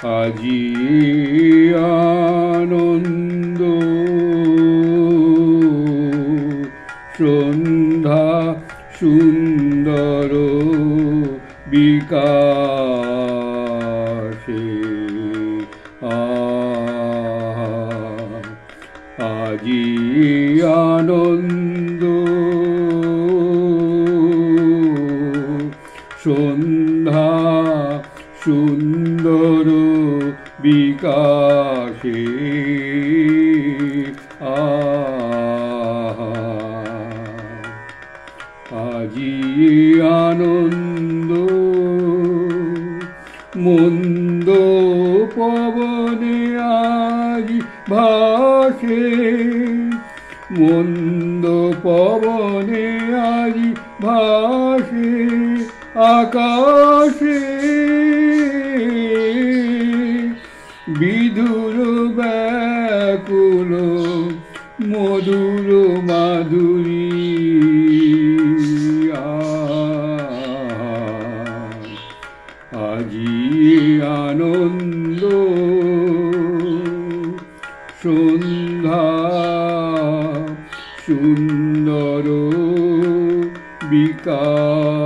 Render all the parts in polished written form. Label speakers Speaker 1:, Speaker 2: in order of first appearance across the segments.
Speaker 1: আজি আনন্দ সন্ধ্যা সুন্দর বিকাশে আজি আনন্দ সন্ধ্যা সুন্দর বিকাশে আজি আনন্দ মন্দ পবনে আজি ভাসে মন্দ পবনে আজি ভাসে আকাশে বিধুর ব্যাকুল মধুর মাধুরী আজি আনন্দ সন্ধ্যা সুন্দর বিকাশে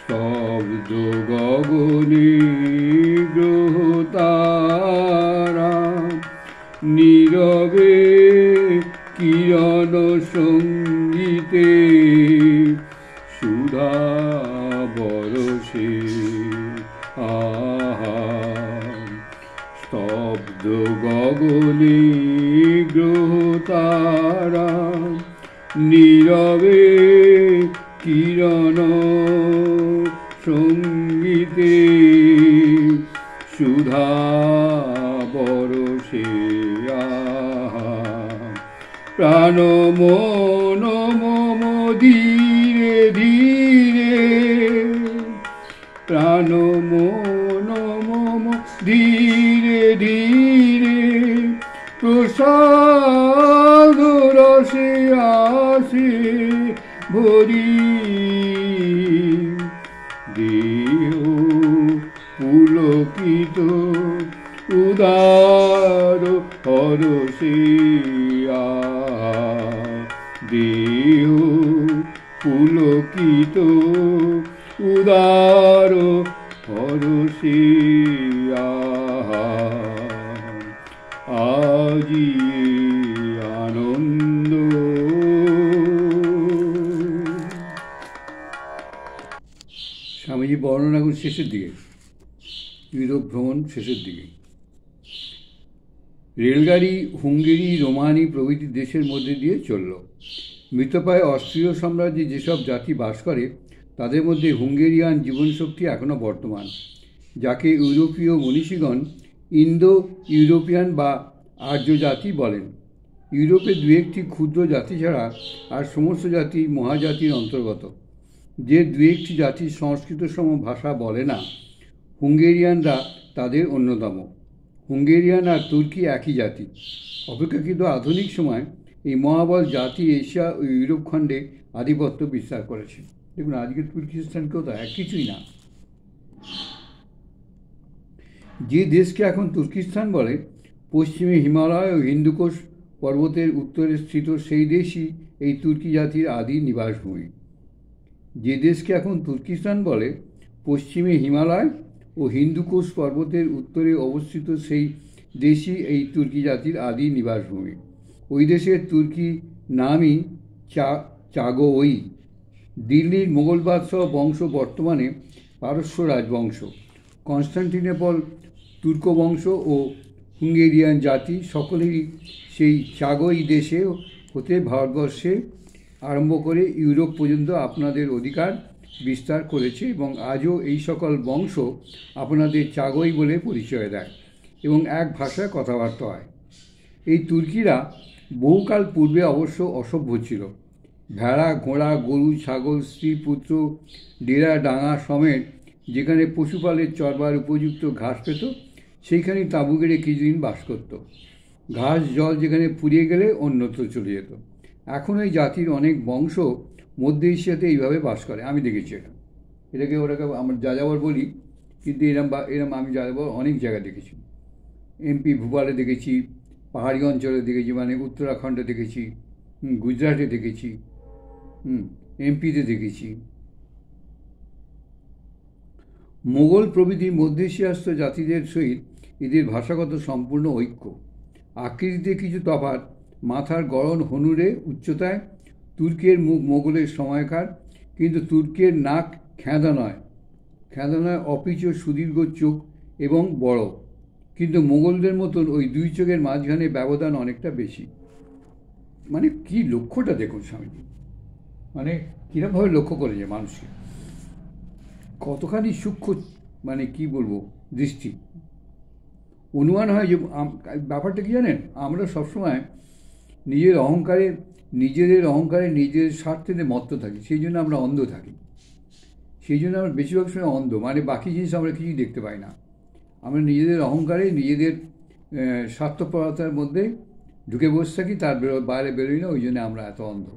Speaker 1: শব্দ গগনে গ্রহ তারা নীরবে কিরণ সঙ্গীতে সুধা বরসে স্তব্ধ গগনে গ্রহ তারা নীরবে কিরণ সঙ্গীতে সুধা বরসে প্রাণ মন মম ধীরে ধীরে প্রাণ মন মম ধীরে ধীরে প্রসাদ রসে আসে ভরি দেহ পুলকিত উদার হরসে দেহ পুলকিত উদার হরসে আজি আনন্দ। স্বামীজি বর্ণনা এখন শেষের দিকে, ইউরোপ ভ্রমণ শেষের দিকে। রেলগাড়ি হুঙ্গেরি রোমানি প্রভৃতি দেশের মধ্যে দিয়ে চলল। মৃতপ্রায় অস্ট্রীয় সাম্রাজ্যে যেসব জাতি বাস করে তাদের মধ্যে হুঙ্গেরিয়ান জীবনশক্তি এখনও বর্তমান, যাকে ইউরোপীয় মনীষীগণ ইন্দো ইউরোপিয়ান বা আর্য জাতি বলেন। ইউরোপে দু একটি ক্ষুদ্র জাতি ছাড়া আর সমস্ত জাতি মহাজাতির অন্তর্গত। যে দু একটি জাতি সংস্কৃতসম ভাষা বলে না, হুঙ্গেরিয়ানরা তাদের অন্যতম। হুঙ্গেরিয়ান আর তুর্কি একই জাতি। অপেক্ষাকৃত আধুনিক সময় এই মহাবল জাতি এশিয়া ও ইউরোপ খণ্ডে আধিপত্য বিস্তার করেছে। দেখুন, আজকে তুর্কিস্তানকেও তো এক কিছুই না। যে দেশকে এখন তুর্কিস্তান বলে, পশ্চিমে হিমালয় ও হিন্দুকুশ পর্বতের উত্তরে স্থিত সেই দেশই এই তুর্কি জাতির আদি নিবাসভূমি। যে দেশকে এখন তুর্কিস্তান বলে, পশ্চিমে হিমালয় ও হিন্দুকুশ পর্বতের উত্তরে অবস্থিত সেই দেশই এই তুর্কি জাতির আদি নিবাসভূমি। ওই দেশের তুর্কি নামই চাগোই। দিল্লির মোগল বাদশাহ বংশ বর্তমানে পারস্য রাজবংশ। কনস্টান্টিনোপল তুর্ক বংশ ও হুঙ্গেরিয়ান জাতি সকলেরই সেই চাগোই দেশে হতে ভারতবর্ষে আরম্ভ করে ইউরোপ পর্যন্ত আপনাদের অধিকার বিস্তার করেছে এবং আজও এই সকল বংশ আপনাদের চাগোই বলে পরিচয় দেয় এবং এক ভাষায় কথাবার্তা হয়। এই তুর্কিরা বহুকাল পূর্বে অবশ্য অসভ্য ছিল। ভেড়া, ঘোড়া, গরু, ছাগল, স্ত্রী, পুত্র, ডেরা, ডাঙা সমেত যেখানে পশুপালের চরবার উপযুক্ত ঘাস পেত সেইখানেই তাঁবু গেড়ে কিছুদিন বাস করত। ঘাস জল যেখানে ফুরিয়ে গেলে অন্যত্র চলে যেত। এখন এই জাতির অনেক বংশ মধ্য এশিয়াতে এইভাবে বাস করে, আমি দেখেছি এটা। এটাকে ওটাকে আমরা যাযাবর বলি, কিন্তু এরম আমি যাযাবর অনেক জায়গায় দেখেছি। এমপি ভোপালে দেখেছি, পাহাড়ি অঞ্চলে দেখেছি, মানে উত্তরাখণ্ডে দেখেছি, গুজরাটে দেখেছি, এমপিতে দেখেছি। মোগল প্রভৃতি মধ্য এশিয়াস্থ জাতিদের সহিত এদের ভাষাগত সম্পূর্ণ ঐক্য। আকৃতিতে কিছু তফাৎ, মাথার গড়ন হনুরে উচ্চতায়, তুর্কের মুখ মোগলের সময়কার, কিন্তু তুর্কের নাক খেঁদা নয়, অপিচ সুদীর্ঘ চোখ এবং বড়, কিন্তু মোগলদের মতন ওই দুই চোখের মাঝখানে ব্যবধান অনেকটা বেশি। মানে কি লক্ষ্যটা দেখুন স্বামীজি, মানে কীরকমভাবে লক্ষ্য করেছে মানুষকে, কতখানি সূক্ষ্ম, মানে কি বলবো, দৃষ্টি। অনুমান হয় যে ব্যাপারটা কি জানেন, আমরা সবসময় নিজেদের অহংকারে নিজের স্বার্থেতে মত্ত থাকি, সেই জন্য আমরা অন্ধ থাকি, সেই জন্য আমরা বেশিরভাগ সময় অন্ধ, মানে বাকি জিনিস আমরা কিছুই দেখতে পাই না। আমরা নিজেদের অহংকারে নিজেদের স্বার্থপরতার মধ্যে ঢুকে বসে থাকি, তার বাইরে বেরোই না, ওই জন্য আমরা এত অন্ধ,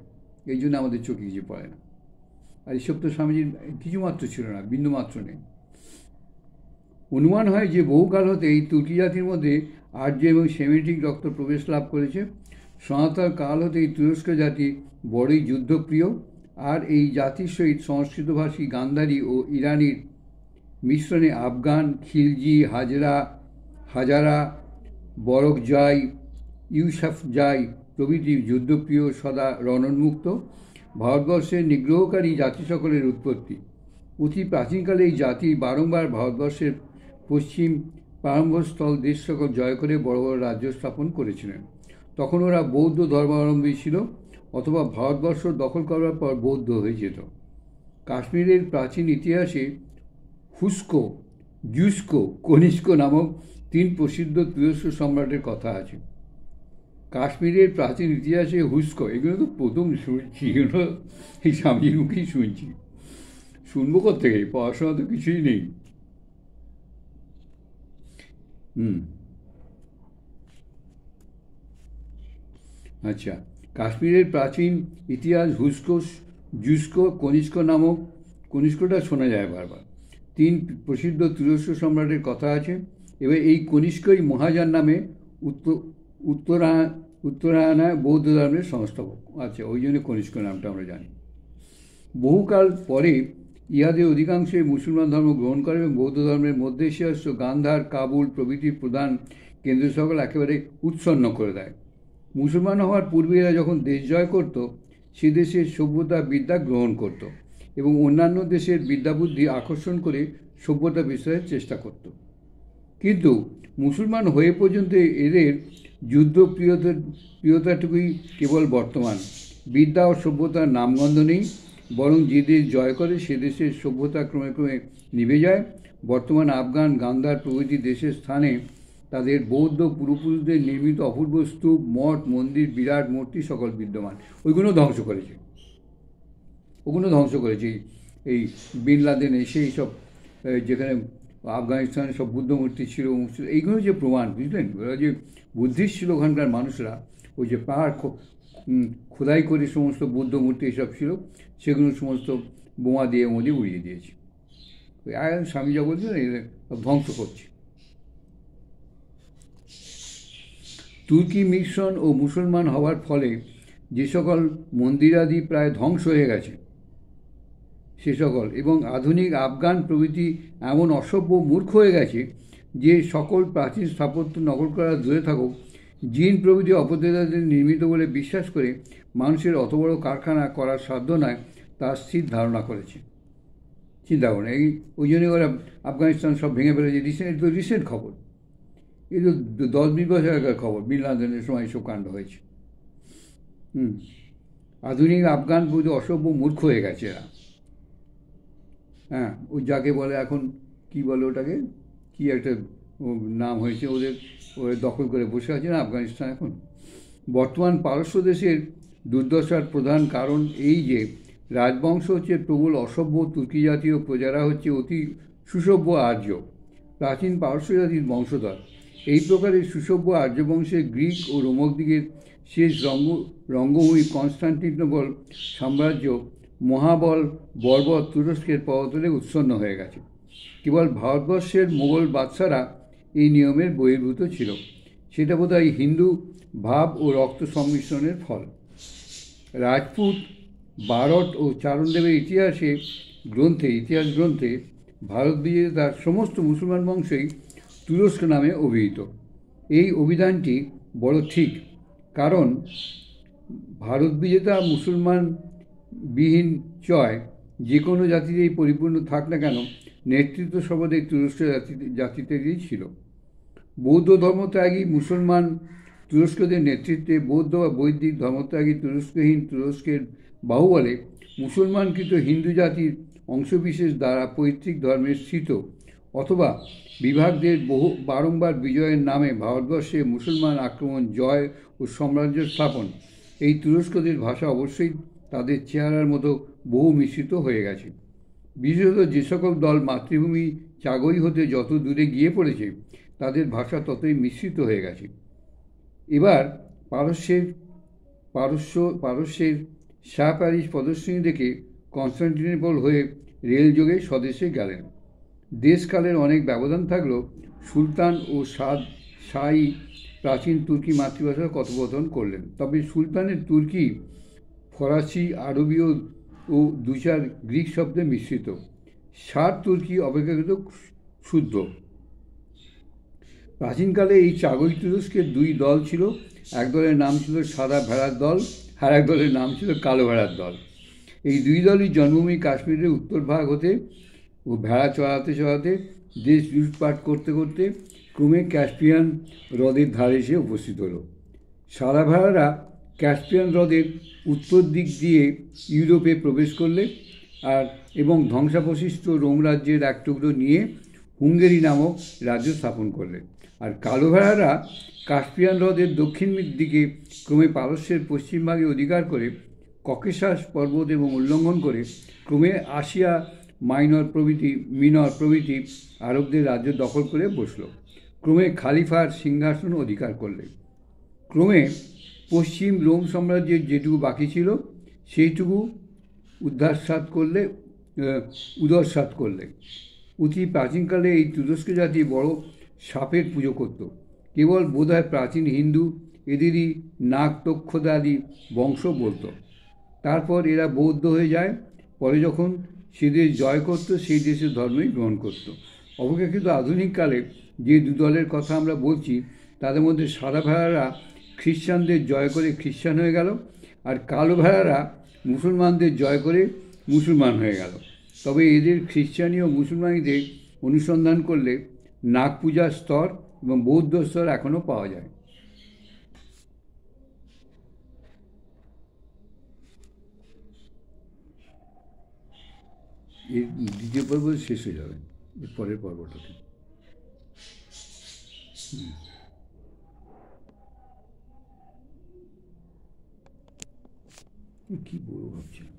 Speaker 1: এই জন্য আমাদের চোখে কিছু পড়ে না। আর এসব তো স্বামীজির কিছুমাত্র ছিল না, বিন্দুমাত্র নেই। অনুমান হয় যে বহুকাল হতে এই তুর্কি জাতির মধ্যে আর্য এবং সেমিটিক রক্ত প্রবেশ লাভ করেছে। সনাতন কাল হতে এই তুরস্ক জাতি বড়ই যুদ্ধপ্রিয়, আর এই জাতির সহিত সংস্কৃতভাষী গান্ধারী ও ইরানির মিশ্রণে আফগান, খিলজি, হাজারা, বরকজাই, ইউসাফজাই প্রভৃতি যুদ্ধপ্রিয়, সদা রণোন্মুক্ত। ভারতবর্ষের নিগ্রহকারী জাতি সকলের উৎপত্তি। অতি প্রাচীনকালে এই জাতি বারংবার ভারতবর্ষের পশ্চিম প্রারম্ভস্থল দেশ সকল জয় করে বড় বড় রাজ্য স্থাপন করেছিলেন। তখন ওরা বৌদ্ধ ধর্মাবলম্বী ছিল, অথবা ভারতবর্ষ দখল করার পর বৌদ্ধ হয়ে যেত। কাশ্মীরের প্রাচীন ইতিহাসে হুস্কো, জুস্কো, কনিষ্ক নামক তিন প্রসিদ্ধ তুরস্ক সম্রাটের কথা আছে। কাশ্মীরের প্রাচীন ইতিহাসে হুস্কো, এগুলো তো প্রথম শুনছি, এগুলো এই স্বামীজির মুখেই শুনছি। শুনবো কোত্থেকে, পড়াশোনা তো কিছুই নেই। আচ্ছা, কাশ্মীরের প্রাচীন ইতিহাস হুস্কো, জুস্কো, কনিষ্কটা শোনা যায় বারবার। তিন প্রসিদ্ধ তুরস্ক সম্রাটের কথা আছে। এবার এই কনিষ্কই মহাযান নামে উত্তরায়ণায় বৌদ্ধ ধর্মের সংস্থাপক। আচ্ছা, ওই জন্য কনিষ্ক নামটা আমরা জানি। বহুকাল পরে ইহাদের অধিকাংশই মুসলমান ধর্ম গ্রহণ করে এবং বৌদ্ধ ধর্মের মধ্য এশিয়াস্থ গান্ধার, কাবুল প্রভৃতির প্রধান কেন্দ্র সকল একেবারে উৎসন্ন করে দেয়। মুসলমান হওয়ার পূর্বে এরা যখন দেশ জয় করত, সে দেশের সভ্যতা বিদ্যা গ্রহণ করত এবং অন্যান্য দেশের বিদ্যাবুদ্ধি আকর্ষণ করে সভ্যতা বিস্তারের চেষ্টা করত। কিন্তু মুসলমান হয়ে পর্যন্ত এদের যুদ্ধ প্রিয়তাটুকুই কেবল বর্তমান, বিদ্যা ও সভ্যতার নামগন্ধ নেই। বরং যে দেশ জয় করে সে দেশের সভ্যতা ক্রমে ক্রমে নিভে যায়। বর্তমান আফগান, গান্ধার প্রভৃতি দেশের স্থানে তাদের বৌদ্ধ পূর্বপুরুষদের নির্মিত অপূর্ব স্তূপ, মঠ, মন্দির, বিরাট মূর্তি সকল বিদ্যমান। ওইগুলো ধ্বংস করেছে। এই বিন লাদেন এসে এইসব, যেখানে আফগানিস্তানে সব বুদ্ধ মূর্তি ছিল, এইগুলো যে প্রমাণ, বুঝলেন, ওরা যে বুদ্ধিস্ট ছিল ওখানকার মানুষরা, ওই যে পাহাড় খোদাই করে সমস্ত বুদ্ধ মূর্তি এসব ছিল, সেগুলো সমস্ত বোমা দিয়ে উড়িয়ে দিয়েছে। ওই স্বামী যা বলছেন ধ্বংস করছে। তুর্কি মিশ্রণ ও মুসলমান হওয়ার ফলে যে সকল মন্দিরাদি প্রায় ধ্বংস হয়ে গেছে সে সকল, এবং আধুনিক আফগান প্রভৃতি এমন অসভ্য মূর্খ হয়ে গেছে যে সকল প্রাচীন স্থাপত্য নকল করা দূরে থাকুক, জিন প্রভৃতি অপদেবতাদের নির্মিত বলে বিশ্বাস করে মানুষের অত বড় কারখানা করার সাধ্য নয়, তার স্থির ধারণা করেছে। চিন্তা করুন, ওই জন্যই ওরা আফগানিস্তান সব ভেঙে ফেলেছে। রিসেন্ট খবর, এই তো 10-20 বছর আগের খবর, বিন লাদেনের সময় এইসব কাণ্ড হয়েছে। আধুনিক আফগান প্রভৃতি অসভ্য মূর্খ হয়ে গেছে এরা। হ্যাঁ, ওই যাকে বলে এখন কি বলে ওটাকে, কি একটা নাম হয়েছে ওদের দখল করে বসে আছে না আফগানিস্তান এখন। বর্তমান পারস্য দেশের দুর্দশার প্রধান কারণ এই যে রাজবংশ হচ্ছে প্রবল অসভ্য, তুর্কি জাতীয় প্রজারা হচ্ছে অতি সুসভ্য আর্য, প্রাচীন পারস্য জাতির বংশধর। এই প্রকারের সুসভ্য আর্য বংশের গ্রিক ও রোমক দিকের শেষ রঙ্গভূমি কনস্টান্টিনোপল সাম্রাজ্য মহাবল বর্বর তুরস্কের পদতলে উৎসন্ন হয়ে গেছে। কেবল ভারতবর্ষের মোগল বাদশারা এই নিয়মের বহির্ভূত ছিল। সেটা বোধহয় হিন্দু ভাব ও রক্ত সংমিশ্রণের ফল। রাজপুত, বারট ও চারণদেবের ইতিহাস গ্রন্থে ভারত বিজেতার সমস্ত মুসলমান বংশই তুরস্ক নামে অভিহিত। এই অভিধানটি বড় ঠিক, কারণ ভারত বিজেতা মুসলমান বিহীন চয় যে কোনো জাতিতেই পরিপূর্ণ থাক না কেন, নেতৃত্ব সর্বদাই তুরস্ক জাতিতেই ছিল। বৌদ্ধ ধর্মত্যাগী মুসলমান তুরস্কদের নেতৃত্বে বৌদ্ধ বা বৈদিক ধর্মত্যাগী তুরস্কহীন তুরস্কের বাহুবলে মুসলমানকৃত হিন্দু জাতির অংশবিশেষ দ্বারা পৈতৃক ধর্মের স্থিত অথবা বিভাগদের বারংবার বিজয়ের নামে ভারতবর্ষে মুসলমান আক্রমণ, জয় ও সাম্রাজ্য স্থাপন, এই তুরস্কদের ভাষা অবশ্যই তাদের চেহারার মতো বহু মিশ্রিত হয়ে গেছে। বিশেষত যে সকল দল মাতৃভূমি চাগই হতে যত দূরে গিয়ে পড়েছে, তাদের ভাষা ততই মিশ্রিত হয়ে গেছে। এবার পারস্যের শাহ প্যারিস প্রদর্শনী দেখে কনস্টান্টিনোপল হয়ে রেলযোগে স্বদেশে গেলেন। দেশকালের অনেক ব্যবধান থাকলেও সুলতান ও শাহী প্রাচীন তুর্কি মাতৃভাষায় কথোপকথন করলেন। তবে সুলতানের তুর্কি ফরাসি, আরবীয় ও দু চার গ্রিক শব্দে মিশ্রিত। শাহ তুর্কি অপেক্ষাকৃত শুদ্ধ। প্রাচীনকালে এই চাগই তুরস্কের দুই দল ছিল। এক দলের নাম ছিল সাদা ভেড়ার দল, আর এক দলের নাম ছিল কালো ভেড়ার দল। এই দুই দলই জন্মভূমি কাশ্মীরের উত্তর ভাগ হতে ও ভেড়া চড়াতে দেশ লুটপাট করতে করতে ক্রমে ক্যাস্পিয়ান হ্রদের ধারে এসে উপস্থিত হলো। সাদা ভেড়ারা ক্যাস্পিয়ান হ্রদের উত্তর দিক দিয়ে ইউরোপে প্রবেশ করলে এবং ধ্বংসাবশিষ্ট রোম রাজ্যের এক টুকরো নিয়ে হুঙ্গেরি নামক রাজ্য স্থাপন করলেন। আর কালো ভেড়ারা কাস্পিয়ান হ্রদের দক্ষিণ দিকে ক্রমে পারস্যের পশ্চিমভাগে অধিকার করে ককেশাস পর্বত এবং উল্লঙ্ঘন করে ক্রমে আসিয়া মিনর প্রভৃতি আরবদের রাজ্য দখল করে বসল। ক্রমে খালিফার সিংহাসন অধিকার করলে। ক্রমে পশ্চিম রোম সাম্রাজ্যের যেটুকু বাকি ছিল সেইটুকু উদরসাৎ করলে। অতি প্রাচীনকালে এই তুরস্ক জাতি বড় সাপের পুজো করত। কেবল বোধহয় প্রাচীন হিন্দু এদেরই নাগতক্ষদাদি বংশ বলত। তারপর এরা বৌদ্ধ হয়ে যায়। পরে যখন সে দেশ জয় করত, সেই দেশের ধর্মই গ্রহণ করত। অপেক্ষাকৃত আধুনিককালে যে দু দলের কথা আমরা বলছি, তাদের মধ্যে সাদা ভেড়ারা খ্রিস্টানদের জয় করে খ্রিস্টান হয়ে গেল, আর কালো ভেড়ারা মুসলমানদের জয় করে মুসলমান হয়ে গেল। তবে এদের খ্রিস্টানি ও মুসলমানিদের অনুসন্ধান করলে নাগ পূজার স্তর এবং বৌদ্ধ স্তর এখনও পাওয়া যায়। এর দ্বিতীয় পর্ব শেষ হয়ে যাবে এর পরের পর্বটাতে। কি বলবো ভাবছিলাম।